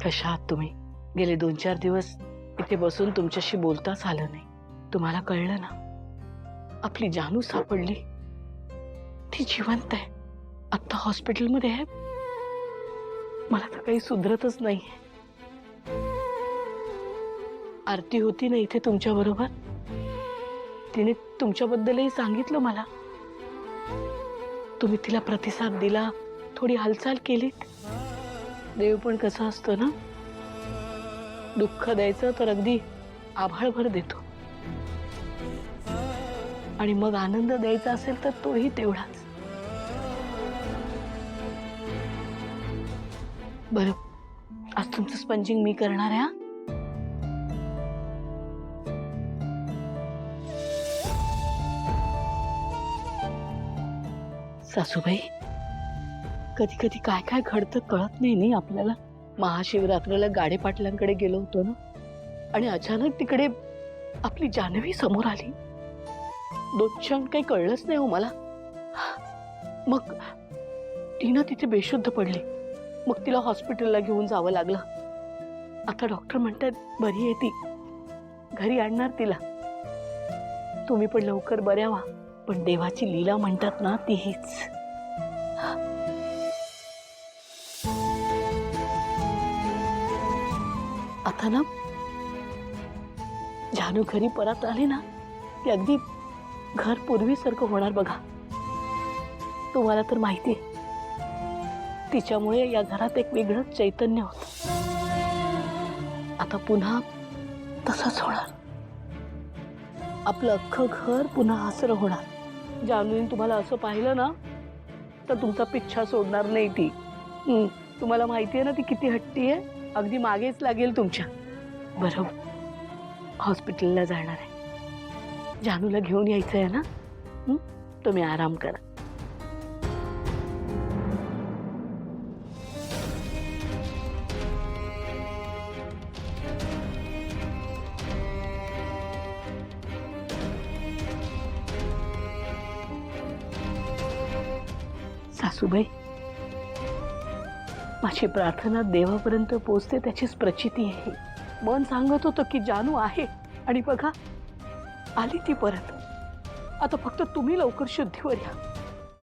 कशा आहात तुम्ही? गेले 2-4 दिवस इथे बसून तुमच्याशी बोलताच आलं नाही. तुम्हाला कळलं ना, आपली जानू सापडली. ती जिवंत आहे. आत्ता हॉस्पिटलमध्ये आहे. मला तर काही सुधरतच नाहीये. आरती होती ना इथे तुमच्या बरोबर, तिने तुमच्याबद्दलही सांगितलं मला. तुम्ही तिला प्रतिसाद दिला, थोडी हालचाल केलीत. देव पण कसा असतो ना, दुःख द्यायचं तर अगदी आभाळभर देतो, आणि मग आनंद द्यायचा असेल तर तोही तेवढाच. बरं, आज तुमचं स्पंजिंग मी करणार आहे. सासूबाई, कधी कधी काय काय घडतं कळत नाही आपल्याला. महाशिवरात्रीला गाडे पाटलांकडे गेलो होतो ना, आणि अचानक तिकडे आपली जान्हवी समोर आली. 2 क्षण काही कळलंच नाही हो मला. मग तिनं तिथे बेशुद्ध पडली. मग तिला हॉस्पिटलला घेऊन जावं लागलं. आता डॉक्टर म्हणतात बरी आहे ती, घरी आणणार तिला. तुम्ही पण लवकर बऱ्या व्हा. पण देवाची लीला म्हणतात ना, ती हीच. आता ना जानू घरी परत आली ना, ती अगदी घर पूर्वीसारखं होणार बघा. तुम्हाला तर माहिती आहे, तिच्यामुळे या घरात एक वेगळंच चैतन्य होतं. आता पुन्हा तसंच होणार. आपलं अख्खं घर पुन्हा हसरं होणार. जानूने तुम्हाला असं पाहिलं ना, तर तुमचा पिच्छा सोडणार नाही ती. तुम्हाला माहिती आहे ना ती किती हट्टी आहे, अगदी मागेच लागेल तुमच्या. बरं, हॉस्पिटलला जाणार आहे, जानूला घेऊन यायचं आहे ना. तुम्ही आराम करा. सासूबाई, माझी प्रार्थना देवापर्यंत पोचते त्याचीच प्रचिती आहे. मन सांगत होतं की जानू आहे, आणि बघा आली ती परत. आता फक्त तुम्ही लवकर शुद्धीवर या.